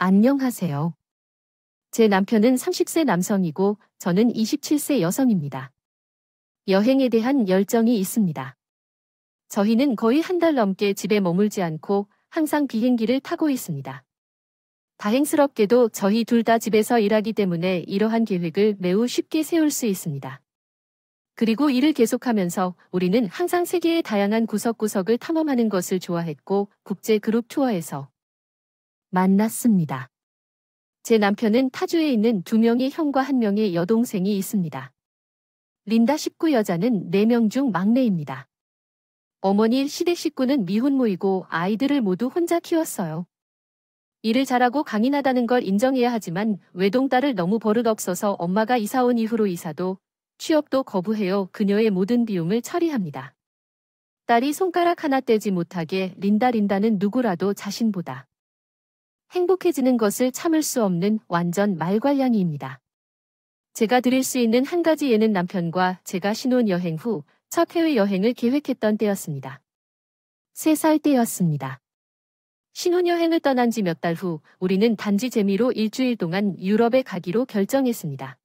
안녕하세요. 제 남편은 30세 남성이고 저는 27세 여성입니다. 여행에 대한 열정이 있습니다. 저희는 거의 한 달 넘게 집에 머물지 않고 항상 비행기를 타고 있습니다. 다행스럽게도 저희 둘 다 집에서 일하기 때문에 이러한 계획을 매우 쉽게 세울 수 있습니다. 그리고 일을 계속하면서 우리는 항상 세계의 다양한 구석구석을 탐험하는 것을 좋아했고 국제 그룹 투어에서 만났습니다. 제 남편은 타주에 있는 2명의 형과 1명의 여동생이 있습니다. 린다 식구 여자는 4명 중 막내입니다. 어머니 시댁 식구는 미혼모이고 아이들을 모두 혼자 키웠어요. 일을 잘하고 강인하다는 걸 인정해야 하지만 외동딸을 너무 버릇없어서 엄마가 이사 온 이후로 이사도 취업도 거부해요. 그녀의 모든 비용을 처리합니다. 딸이 손가락 하나 떼지 못하게 린다는 누구라도 자신보다 행복해지는 것을 참을 수 없는 완전 말괄량이입니다. 제가 드릴 수 있는 한 가지 예는 남편과 제가 신혼여행 후 첫 해외여행을 계획했던 때였습니다. 3살 때였습니다. 신혼여행을 떠난 지 몇 달 후 우리는 단지 재미로 일주일 동안 유럽에 가기로 결정했습니다.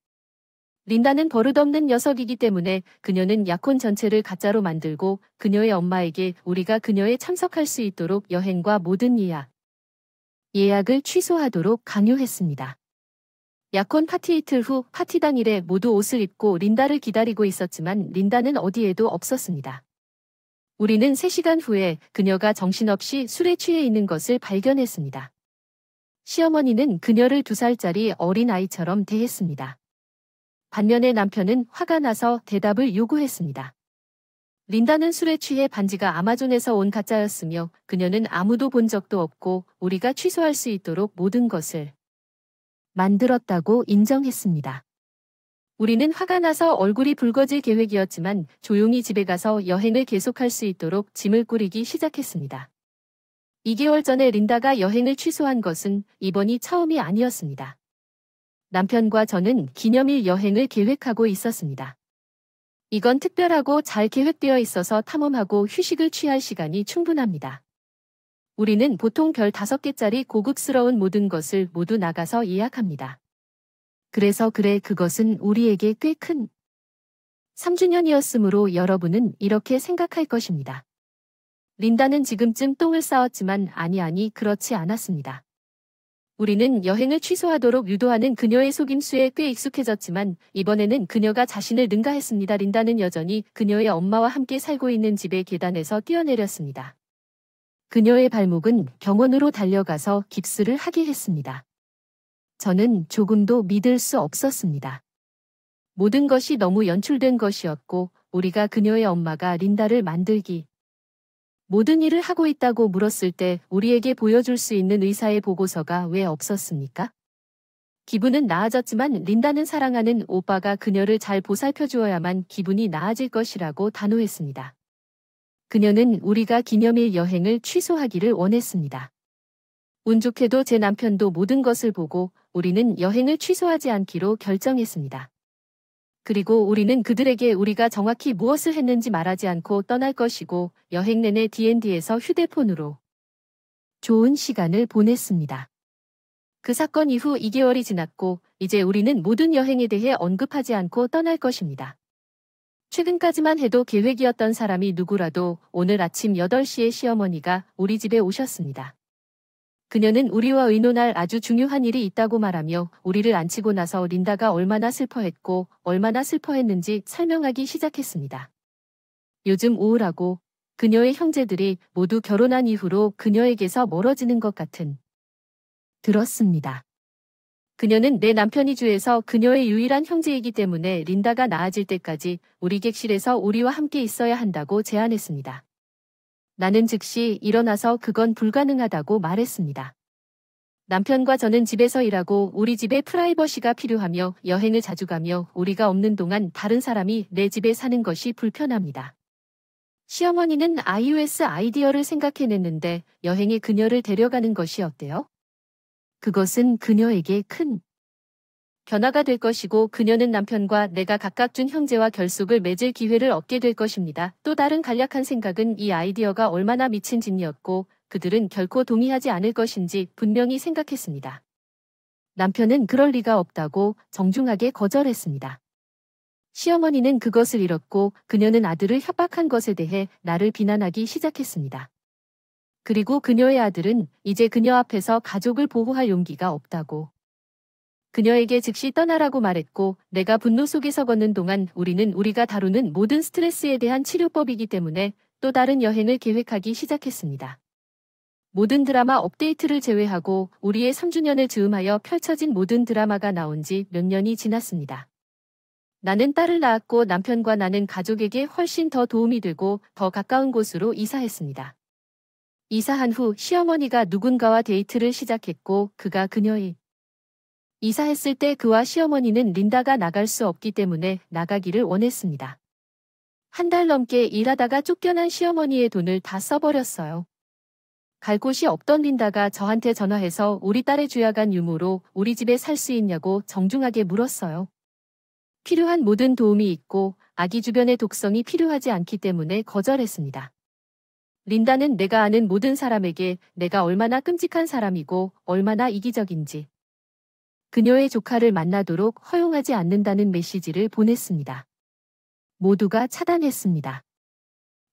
린다는 버릇없는 녀석이기 때문에 그녀는 약혼 전체를 가짜로 만들고 그녀의 엄마에게 우리가 그녀에 참석할 수 있도록 여행과 모든 예약을 취소하도록 강요했습니다. 약혼 파티 이틀 후 파티 당일에 모두 옷을 입고 린다를 기다리고 있었지만 린다는 어디에도 없었습니다. 우리는 3시간 후에 그녀가 정신없이 술에 취해 있는 것을 발견했습니다. 시어머니는 그녀를 2살짜리 어린 아이처럼 대했습니다. 반면에 남편은 화가 나서 대답을 요구했습니다. 린다는 술에 취해 반지가 아마존에서 온 가짜였으며 그녀는 아무도 본 적도 없고 우리가 취소할 수 있도록 모든 것을 만들었다고 인정했습니다. 우리는 화가 나서 얼굴이 붉어질 계획이었지만 조용히 집에 가서 여행을 계속할 수 있도록 짐을 꾸리기 시작했습니다. 2개월 전에 린다가 여행을 취소한 것은 이번이 처음이 아니었습니다. 남편과 저는 기념일 여행을 계획하고 있었습니다. 이건 특별하고 잘 계획되어 있어서 탐험하고 휴식을 취할 시간이 충분합니다. 우리는 보통 별 5개짜리 고급스러운 모든 것을 모두 나가서 예약합니다. 그래서 그것은 우리에게 꽤 큰 3주년이었으므로 여러분은 이렇게 생각할 것입니다. 린다는 지금쯤 똥을 싸웠지만 아니 그렇지 않았습니다. 우리는 여행을 취소하도록 유도하는 그녀의 속임수에 꽤 익숙해졌지만 이번에는 그녀가 자신을 능가했습니다. 린다는 여전히 그녀의 엄마와 함께 살고 있는 집의 계단에서 뛰어내렸습니다. 그녀의 발목은 병원으로 달려가서 깁스를 하게 했습니다. 저는 조금도 믿을 수 없었습니다. 모든 것이 너무 연출된 것이었고 우리가 그녀의 엄마가 린다를 만들기 모든 일을 하고 있다고 물었을 때 우리에게 보여줄 수 있는 의사의 보고서가 왜 없었습니까? 기분은 나아졌지만 린다는 사랑하는 오빠가 그녀를 잘 보살펴 주어야만 기분이 나아질 것이라고 단호했습니다. 그녀는 우리가 기념일 여행을 취소하기를 원했습니다. 운 좋게도 제 남편도 모든 것을 보고 우리는 여행을 취소하지 않기로 결정했습니다. 그리고 우리는 그들에게 우리가 정확히 무엇을 했는지 말하지 않고 떠날 것이고 여행 내내 D&D에서 휴대폰으로 좋은 시간을 보냈습니다. 그 사건 이후 2개월이 지났고 이제 우리는 모든 여행에 대해 언급하지 않고 떠날 것입니다. 최근까지만 해도 계획이었던 사람이 누구라도 오늘 아침 8시에 시어머니가 우리 집에 오셨습니다. 그녀는 우리와 의논할 아주 중요한 일이 있다고 말하며 우리를 앉히고 나서 린다가 얼마나 슬퍼했고 얼마나 슬퍼했는지 설명하기 시작했습니다. 요즘 우울하고 그녀의 형제들이 모두 결혼한 이후로 그녀에게서 멀어지는 것 같은 들었습니다. 그녀는 내 남편이 주에서 그녀의 유일한 형제이기 때문에 린다가 나아질 때까지 우리 객실에서 우리와 함께 있어야 한다고 제안했습니다. 나는 즉시 일어나서 그건 불가능하다고 말했습니다. 남편과 저는 집에서 일하고 우리 집에 프라이버시가 필요하며 여행을 자주 가며 우리가 없는 동안 다른 사람이 내 집에 사는 것이 불편합니다. 시어머니는 iOS 아이디어를 생각해냈는데 여행에 그녀를 데려가는 것이 어때요? 그것은 그녀에게 큰 변화가 될 것이고 그녀는 남편과 내가 각각 준 형제와 결속을 맺을 기회를 얻게 될 것입니다. 또 다른 간략한 생각은 이 아이디어가 얼마나 미친 짓이었고 그들은 결코 동의하지 않을 것인지 분명히 생각했습니다. 남편은 그럴 리가 없다고 정중하게 거절했습니다. 시어머니는 그것을 잃었고 그녀는 아들을 협박한 것에 대해 나를 비난하기 시작했습니다. 그리고 그녀의 아들은 이제 그녀 앞에서 가족을 보호할 용기가 없다고. 그녀에게 즉시 떠나라고 말했고 내가 분노 속에서 걷는 동안 우리는 우리가 다루는 모든 스트레스에 대한 치료법이기 때문에 또 다른 여행을 계획하기 시작했습니다. 모든 드라마 업데이트를 제외하고 우리의 3주년을 즈음하여 펼쳐진 모든 드라마가 나온 지 몇 년이 지났습니다. 나는 딸을 낳았고 남편과 나는 가족에게 훨씬 더 도움이 되고 더 가까운 곳으로 이사했습니다. 이사한 후 시어머니가 누군가와 데이트를 시작했고 그가 그녀의 이사했을 때 그와 시어머니는 린다가 나갈 수 없기 때문에 나가기를 원했습니다. 한 달 넘게 일하다가 쫓겨난 시어머니의 돈을 다 써버렸어요. 갈 곳이 없던 린다가 저한테 전화해서 우리 딸의 주야간 유무로 우리 집에 살 수 있냐고 정중하게 물었어요. 필요한 모든 도움이 있고 아기 주변의 독성이 필요하지 않기 때문에 거절했습니다. 린다는 내가 아는 모든 사람에게 내가 얼마나 끔찍한 사람이고 얼마나 이기적인지 그녀의 조카를 만나도록 허용하지 않는다는 메시지를 보냈습니다. 모두가 차단했습니다.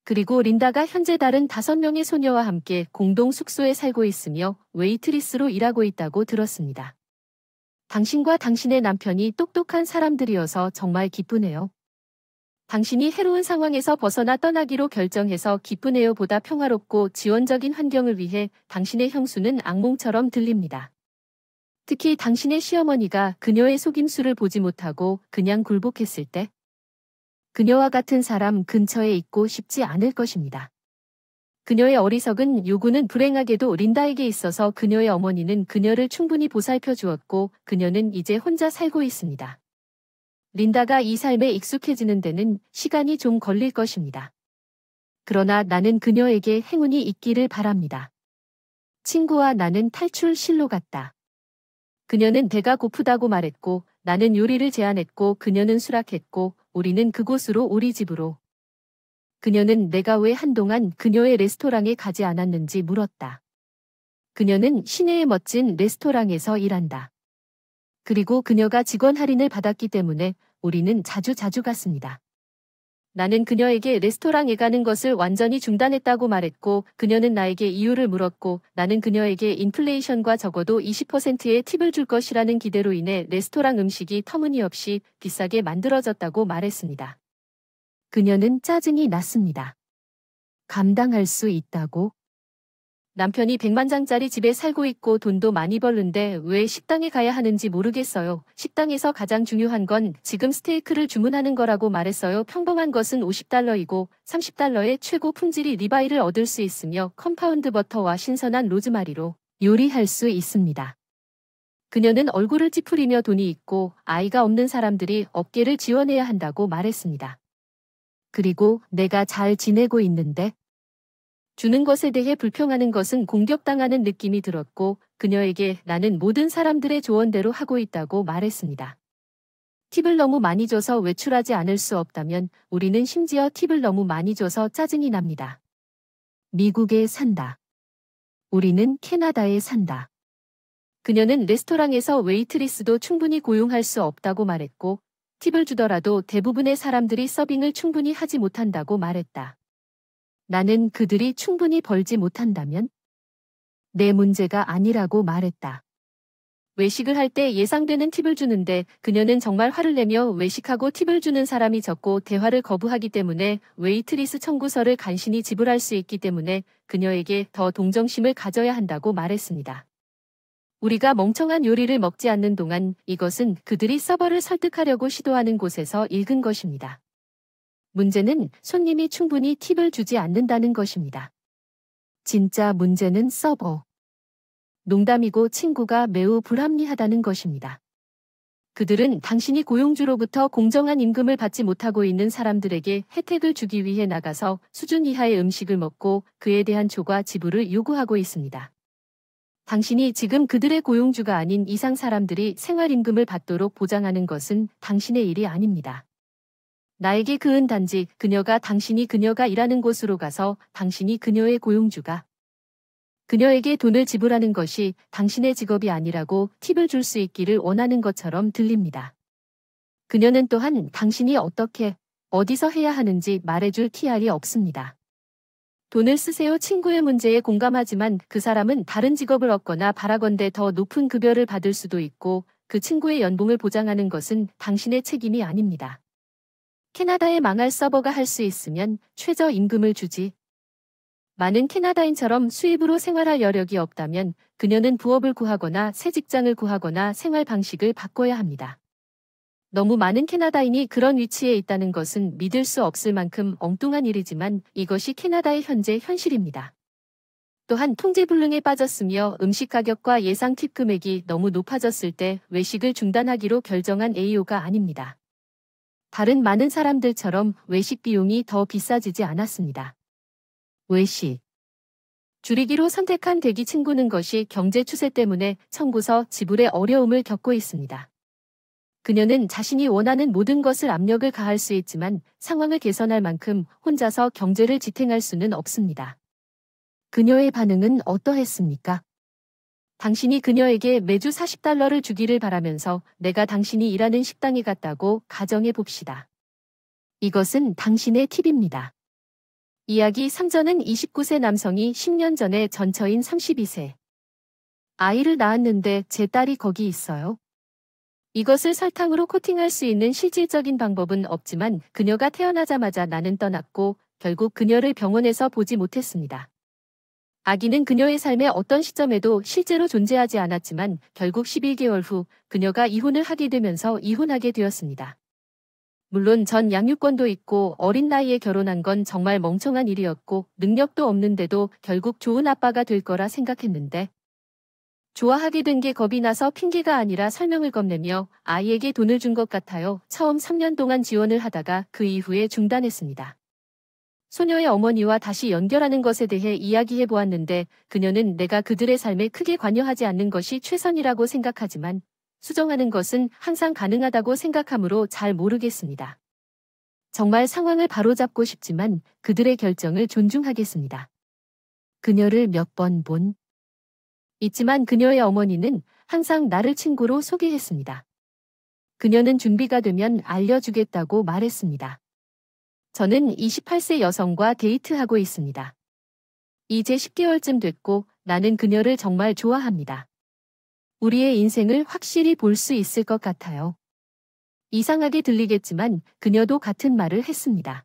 그리고 린다가 현재 다른 5명의 소녀와 함께 공동 숙소에 살고 있으며 웨이트리스로 일하고 있다고 들었습니다. 당신과 당신의 남편이 똑똑한 사람들이어서 정말 기쁘네요. 당신이 해로운 상황에서 벗어나 떠나기로 결정해서 기쁘네요 보다 평화롭고 지원적인 환경을 위해 당신의 형수는 악몽처럼 들립니다. 특히 당신의 시어머니가 그녀의 속임수를 보지 못하고 그냥 굴복했을 때 그녀와 같은 사람 근처에 있고 싶지 않을 것입니다. 그녀의 어리석은 요구는 불행하게도 린다에게 있어서 그녀의 어머니는 그녀를 충분히 보살펴 주었고 그녀는 이제 혼자 살고 있습니다. 린다가 이 삶에 익숙해지는 데는 시간이 좀 걸릴 것입니다. 그러나 나는 그녀에게 행운이 있기를 바랍니다. 친구와 나는 탈출실로 갔다. 그녀는 배가 고프다고 말했고 나는 요리를 제안했고 그녀는 수락했고 우리는 그곳으로 우리 집으로. 그녀는 내가 왜 한동안 그녀의 레스토랑에 가지 않았는지 물었다. 그녀는 시내의 멋진 레스토랑에서 일한다. 그리고 그녀가 직원 할인을 받았기 때문에 우리는 자주 갔습니다. 나는 그녀에게 레스토랑에 가는 것을 완전히 중단했다고 말했고 그녀는 나에게 이유를 물었고 나는 그녀에게 인플레이션과 적어도 20%의 팁을 줄 것이라는 기대로 인해 레스토랑 음식이 터무니없이 비싸게 만들어졌다고 말했습니다. 그녀는 짜증이 났습니다. 감당할 수 있다고? 남편이 100만장짜리 집에 살고 있고 돈도 많이 벌는데 왜 식당에 가야 하는지 모르겠어요. 식당에서 가장 중요한 건 지금 스테이크를 주문하는 거라고 말했어요. 평범한 것은 $50이고 $30의 최고 품질이 리바이를 얻을 수 있으며 컴파운드 버터와 신선한 로즈마리로 요리할 수 있습니다. 그녀는 얼굴을 찌푸리며 돈이 있고 아이가 없는 사람들이 어깨를 지원해야 한다고 말했습니다. 그리고 내가 잘 지내고 있는데 주는 것에 대해 불평하는 것은 공격당하는 느낌이 들었고 그녀에게 나는 모든 사람들의 조언대로 하고 있다고 말했습니다. 팁을 너무 많이 줘서 외출하지 않을 수 없다면 우리는 심지어 팁을 너무 많이 줘서 짜증이 납니다. 미국에 산다. 우리는 캐나다에 산다. 그녀는 레스토랑에서 웨이트리스도 충분히 고용할 수 없다고 말했고 팁을 주더라도 대부분의 사람들이 서빙을 충분히 하지 못한다고 말했다. 나는 그들이 충분히 벌지 못한다면 내 문제가 아니라고 말했다. 외식을 할 때 예상되는 팁을 주는데 그녀는 정말 화를 내며 외식하고 팁을 주는 사람이 적고 대화를 거부하기 때문에 웨이트리스 청구서를 간신히 지불할 수 있기 때문에 그녀에게 더 동정심을 가져야 한다고 말했습니다. 우리가 멍청한 요리를 먹지 않는 동안 이것은 그들이 서버를 설득하려고 시도하는 곳에서 읽은 것입니다. 문제는 손님이 충분히 팁을 주지 않는다는 것입니다. 진짜 문제는 서버. 농담이고 친구가 매우 불합리하다는 것입니다. 그들은 당신이 고용주로부터 공정한 임금을 받지 못하고 있는 사람들에게 혜택을 주기 위해 나가서 수준 이하의 음식을 먹고 그에 대한 초과 지불을 요구하고 있습니다. 당신이 지금 그들의 고용주가 아닌 이상 사람들이 생활임금을 받도록 보장하는 것은 당신의 일이 아닙니다. 나에게 그은 단지 그녀가 일하는 곳으로 가서 당신이 그녀의 고용주가 그녀에게 돈을 지불하는 것이 당신의 직업이 아니라고 팁을 줄 수 있기를 원하는 것처럼 들립니다. 그녀는 또한 당신이 어떻게, 어디서 해야 하는지 말해줄 TR이 없습니다. 돈을 쓰세요. 친구의 문제에 공감하지만 그 사람은 다른 직업을 얻거나 바라건대 더 높은 급여를 받을 수도 있고 그 친구의 연봉을 보장하는 것은 당신의 책임이 아닙니다. 캐나다에 망할 서버가 할 수 있으면 최저임금을 주지. 많은 캐나다인처럼 수입으로 생활할 여력이 없다면 그녀는 부업을 구하거나 새 직장을 구하거나 생활 방식을 바꿔야 합니다. 너무 많은 캐나다인이 그런 위치에 있다는 것은 믿을 수 없을 만큼 엉뚱한 일이지만 이것이 캐나다의 현재 현실입니다. 또한 통제불능에 빠졌으며 음식 가격과 예상 팁 금액이 너무 높아졌을 때 외식을 중단하기로 결정한 AO가 아닙니다. 다른 많은 사람들처럼 외식 비용이 더 비싸지지 않았습니다. 외식. 줄이기로 선택한 대기 친구는 것이 경제 추세 때문에 청구서 지불에 어려움을 겪고 있습니다. 그녀는 자신이 원하는 모든 것을 압력을 가할 수 있지만 상황을 개선할 만큼 혼자서 경제를 지탱할 수는 없습니다. 그녀의 반응은 어떠했습니까? 당신이 그녀에게 매주 $40를 주기를 바라면서 내가 당신이 일하는 식당에 갔다고 가정해 봅시다. 이것은 당신의 팁입니다. 이야기 3전은 29세 남성이 10년 전에 전처인 32세. 아이를 낳았는데 제 딸이 거기 있어요. 이것을 설탕으로 코팅할 수 있는 실질적인 방법은 없지만 그녀가 태어나자마자 나는 떠났고 결국 그녀를 병원에서 보지 못했습니다. 아기는 그녀의 삶의 어떤 시점에도 실제로 존재하지 않았지만 결국 11개월 후 그녀가 이혼을 하게 되면서 이혼하게 되었습니다. 물론 전 양육권도 있고 어린 나이에 결혼한 건 정말 멍청한 일이었고 능력도 없는데도 결국 좋은 아빠가 될 거라 생각했는데 좋아하게 된 게 겁이 나서 핑계가 아니라 설명을 겁내며 아이에게 돈을 준 것 같아요. 처음 3년 동안 지원을 하다가 그 이후에 중단했습니다. 소녀의 어머니와 다시 연결하는 것에 대해 이야기해 보았는데 그녀는 내가 그들의 삶에 크게 관여하지 않는 것이 최선이라고 생각하지만 수정하는 것은 항상 가능하다고 생각하므로 잘 모르겠습니다. 정말 상황을 바로잡고 싶지만 그들의 결정을 존중하겠습니다. 그녀를 몇 번 본? 있지만 그녀의 어머니는 항상 나를 친구로 소개했습니다. 그녀는 준비가 되면 알려주겠다고 말했습니다. 저는 28세 여성과 데이트하고 있습니다. 이제 10개월쯤 됐고 나는 그녀를 정말 좋아합니다. 우리의 인생을 확실히 볼 수 있을 것 같아요. 이상하게 들리겠지만 그녀도 같은 말을 했습니다.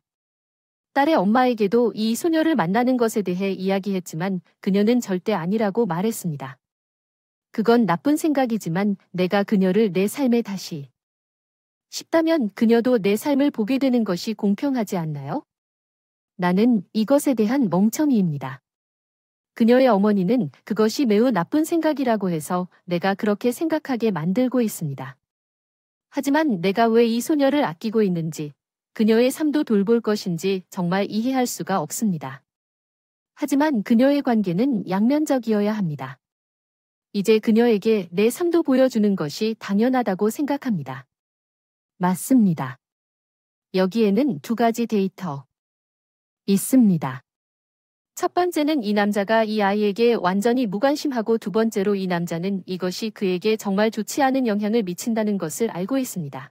딸의 엄마에게도 이 소녀를 만나는 것에 대해 이야기했지만 그녀는 절대 아니라고 말했습니다. 그건 나쁜 생각이지만 내가 그녀를 내 삶에 다시 싶다면 그녀도 내 삶을 보게 되는 것이 공평하지 않나요? 나는 이것에 대한 멍청이입니다. 그녀의 어머니는 그것이 매우 나쁜 생각이라고 해서 내가 그렇게 생각하게 만들고 있습니다. 하지만 내가 왜 이 소녀를 아끼고 있는지, 그녀의 삶도 돌볼 것인지 정말 이해할 수가 없습니다. 하지만 그녀의 관계는 양면적이어야 합니다. 이제 그녀에게 내 삶도 보여주는 것이 당연하다고 생각합니다. 맞습니다. 여기에는 두 가지 데이터 있습니다. 첫 번째는 이 남자가 이 아이에게 완전히 무관심하고 두 번째로 이 남자는 이것이 그에게 정말 좋지 않은 영향을 미친다는 것을 알고 있습니다.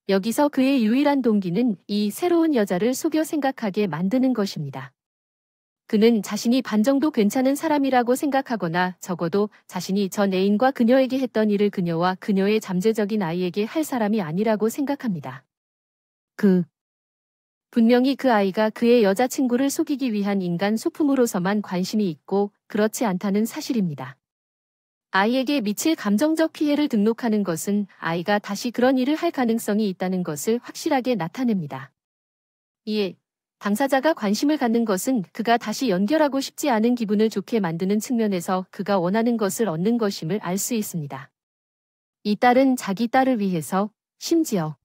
여기서 그의 유일한 동기는 이 새로운 여자를 속여 생각하게 만드는 것입니다. 그는 자신이 반 정도 괜찮은 사람이라고 생각하거나 적어도 자신이 전 애인과 그녀에게 했던 일을 그녀와 그녀의 잠재적인 아이에게 할 사람이 아니라고 생각합니다. 분명히 그 아이가 그의 여자친구를 속이기 위한 인간 소품으로서만 관심이 있고 그렇지 않다는 사실입니다. 아이에게 미칠 감정적 피해를 등록하는 것은 아이가 다시 그런 일을 할 가능성이 있다는 것을 확실하게 나타냅니다. 이에 당사자가 관심을 갖는 것은 그가 다시 연결하고 싶지 않은 기분을 좋게 만드는 측면에서 그가 원하는 것을 얻는 것임을 알 수 있습니다. 이 딸은 자기 딸을 위해서, 심지어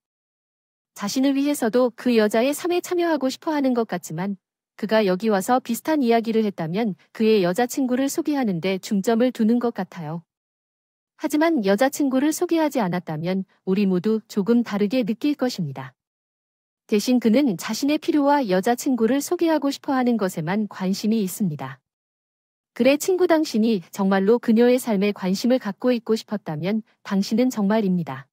자신을 위해서도 그 여자의 삶에 참여하고 싶어 하는 것 같지만 그가 여기 와서 비슷한 이야기를 했다면 그의 여자친구를 소개하는데 중점을 두는 것 같아요. 하지만 여자친구를 소개하지 않았다면 우리 모두 조금 다르게 느낄 것입니다. 대신 그는 자신의 필요와 여자친구를 소개하고 싶어 하는 것에만 관심이 있습니다. 그래 친구 당신이 정말로 그녀의 삶에 관심을 갖고 있고 싶었다면 당신은 정말입니다.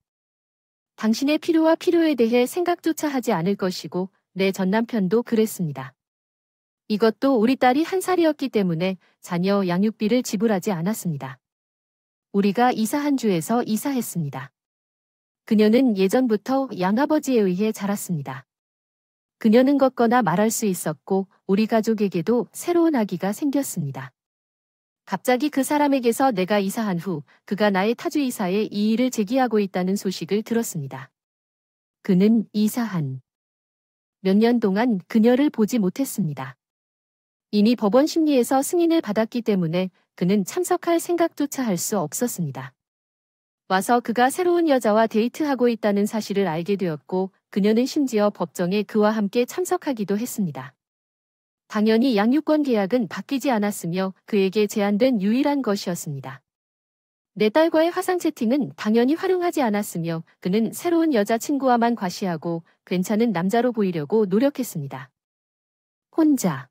당신의 필요와 필요에 대해 생각조차 하지 않을 것이고 내 전 남편도 그랬습니다. 이것도 우리 딸이 1살이었기 때문에 자녀 양육비를 지불하지 않았습니다. 우리가 이사한 주에서 이사했습니다. 그녀는 예전부터 양아버지에 의해 자랐습니다. 그녀는 걷거나 말할 수 있었고 우리 가족에게도 새로운 아기가 생겼습니다. 갑자기 그 사람에게서 내가 이사한 후 그가 나의 타주 이사에 이의를 제기하고 있다는 소식을 들었습니다. 그는 이사한 몇 년 동안 그녀를 보지 못했습니다. 이미 법원 심리에서 승인을 받았기 때문에 그는 참석할 생각조차 할 수 없었습니다. 와서 그가 새로운 여자와 데이트하고 있다는 사실을 알게 되었고 그녀는 심지어 법정에 그와 함께 참석하기도 했습니다. 당연히 양육권 계약은 바뀌지 않았으며 그에게 제한된 유일한 것이었습니다. 내 딸과의 화상 채팅은 당연히 활용하지 않았으며 그는 새로운 여자친구와만 과시하고 괜찮은 남자로 보이려고 노력했습니다. 혼자